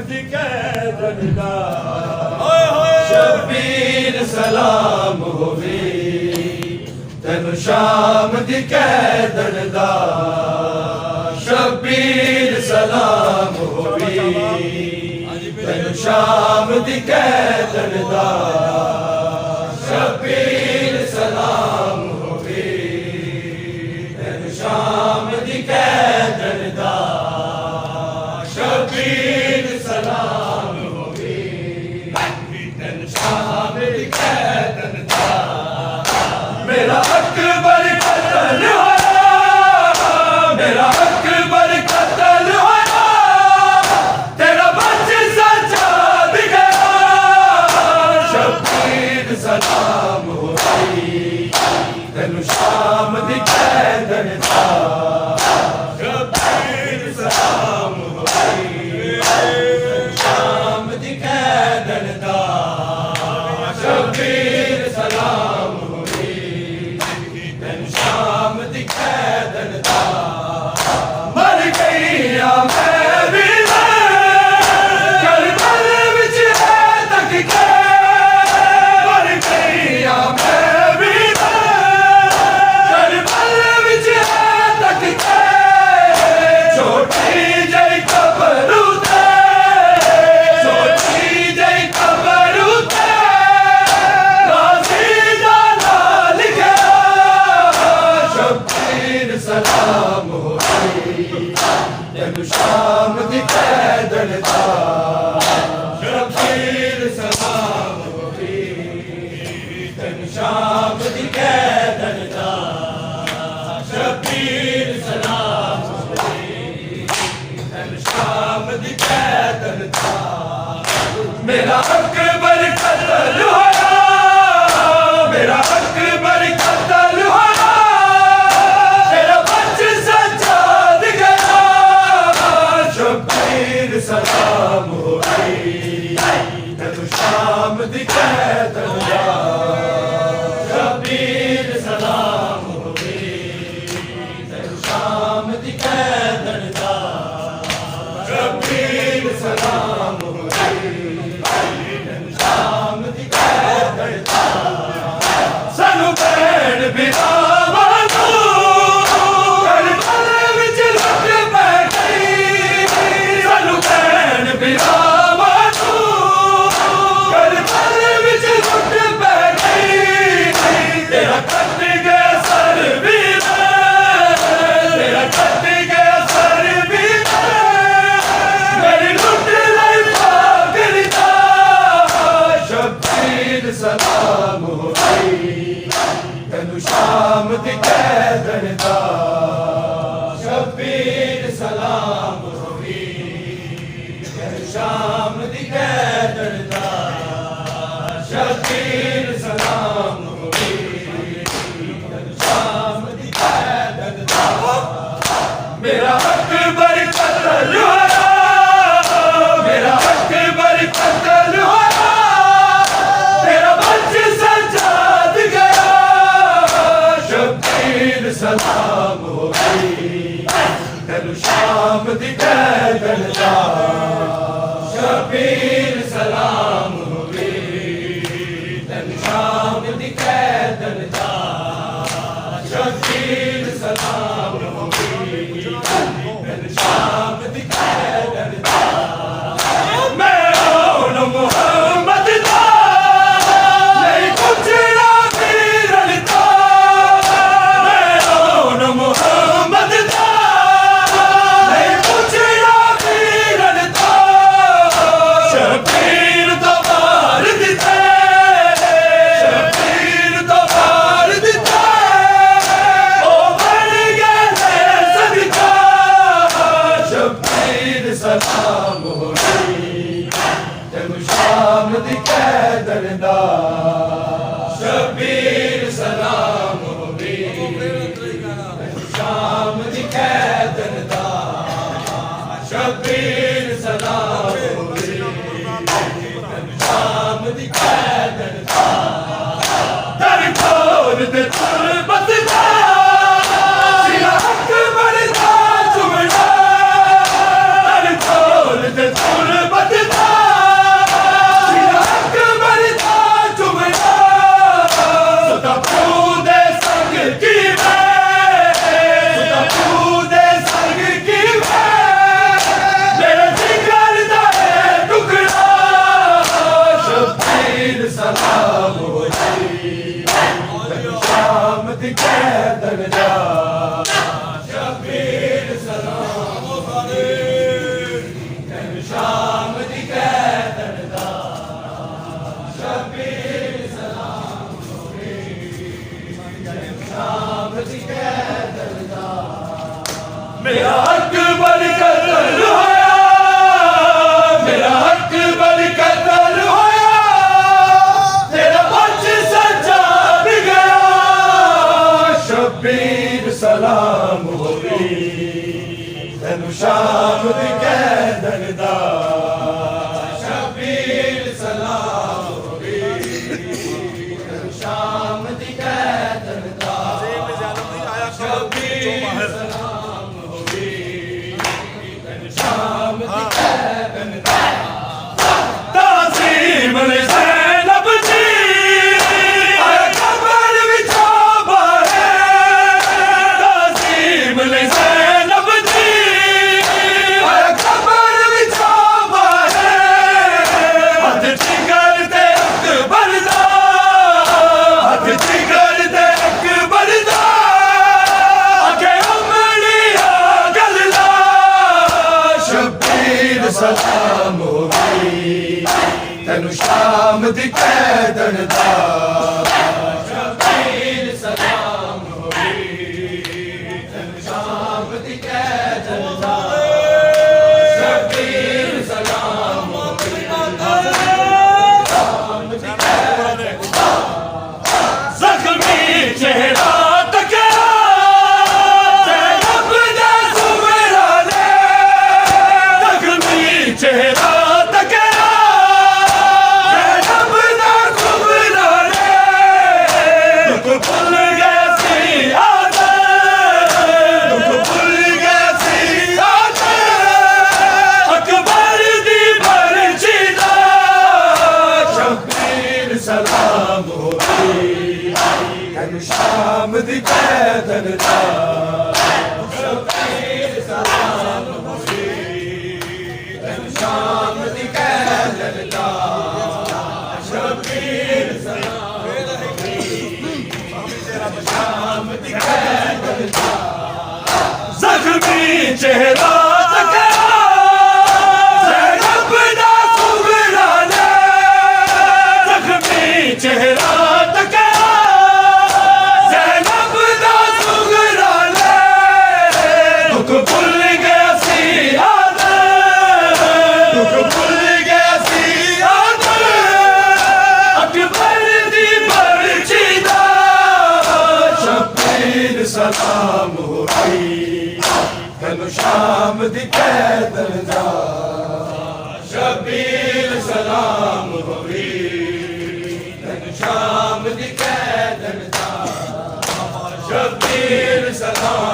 दी कैदनदा शबीर सलाम होवे तेनु शाम दी कैदनदा शबीर सलाम होवे तेनु शाम दी कैदनदा शबीर सलाम होवे तेनु शाम दी कैदनदा शबीर सलाम होवे तेनु शाम दी कैदनदा मेरा अकबर कत्ल होया मेरा अकबर कत्ल होया तेरा बच्चा सजाद गया शबीर सलाम होवे तेनु शाम दी कैदनदा शबीर सलाम होवे शाम दी कैदनदा शबीर सलाम होवे तेनु शाम दी कैदनदा मर गईया मैं भी करबल विच है तक के मर गईया मैं भी करबल विच है तक के छोटी जई कबर उते छोटी जई कबर उते गाजी दा नाम लिखा शबीर सलाम होवे तेनु शाम दी कैदनदा शबीर सलाम होवे तेनु शाम दी कैदनदा शबीर सलाम होवे तेनु शाम दी कैदनदा मेरा अकबर कत्ल होया मेरा अकबर कत्ल होया तेरा बच्चा सजाद गया शबीर सलाम होवे तेनु शाम दी कैदनदा शबीर सलाम होवे तेनु शाम दी कैदनदा शबीर सलाम होवे तेनु शाम दी कैदनदा सानू भैन बिरावा करबल विच लुट पै गई सानू भैन बिरावा करबल विच लुट पै गई तेरा कट गया सर भी तेरा कट गया सर भी मेरी लुट लाई पागलदा शबीर सलाम होवे तेनु शाम दी कैदनदा शबीर सलाम होवे तेनु शाम दी कैदनदा शबीर सलाम होवे तेनु शाम दी कैदनदा मेरा अकबर कत्ल होया मेरा अकबर कत्ल होया तेरा बच्चा सजाद गया शबीर सलाम होवे तेनु शाम दी कैदनदा शबीर सलाम होवे तेनु शाम दी कैदनदा शबीर सलाम होवे तेनु शाम दी कैदनदा मैं ओन मोहम्मद दा नहीं कुछ ना वीरन दा मैं ओन मोहम्मद दा नहीं कुछ ना वीरन दा शबीर तो मार दिते शबीर तो मार दिते ओ बन गए सदका शबीर सलाम होवे तेनु शाम दी कैदनदा शबीर सलाम होवे तेनु शाम दी कैदनदा शबीर सलाम होवे तेनु शाम दी कैदनदा दर खोल दे तुरबत दा सिरा अकबर दा चुमड़ा दर खोल दे तुरबत ताज़ीम ज़ैनब जी कबर विचो बाहे ताज़ीम ज़ैनब जी कबर विचो बाहे हथ जिगर दे अकबर दा हथ जिगर दे अकबर दा अगे उमड़िया गल्ला शबीर सलाम होगी तेनु शाम दी कैदन दा शबीर सलाम होगी तेनु शाम दी कैदन दा शबीर सलाम होगी जख्मी चेहरा तकया ज़ैनब दा सुमरा ले जख्मी चेहरा तकया ज़ैनब दा सुमरा ले दुख भुल गया सी आदत दुख भुल गया सी आदत अकबर दी मर्जी दा शबीर सलाम होगी तेनु शाम दी कैदन दा शबीर सलाम होगी तेनु शाम दी कैदन दा शबीर सलाम होगी शाम दी कैदन दा जख्मी चेहरा तकया ज़ैनब दा सुमरा ले जख्मी चेहरा तकया ज़ैनब दा सुमरा ले दुख भुल गया सी आदत दुख भुल गया सी आदत अकबर दी मर्जी दा शबीर सलाम होगी तेनु शाम दी कैदन दा शबीर सलाम होगी तेनु शाम दी कैदन दा शबीर सलाम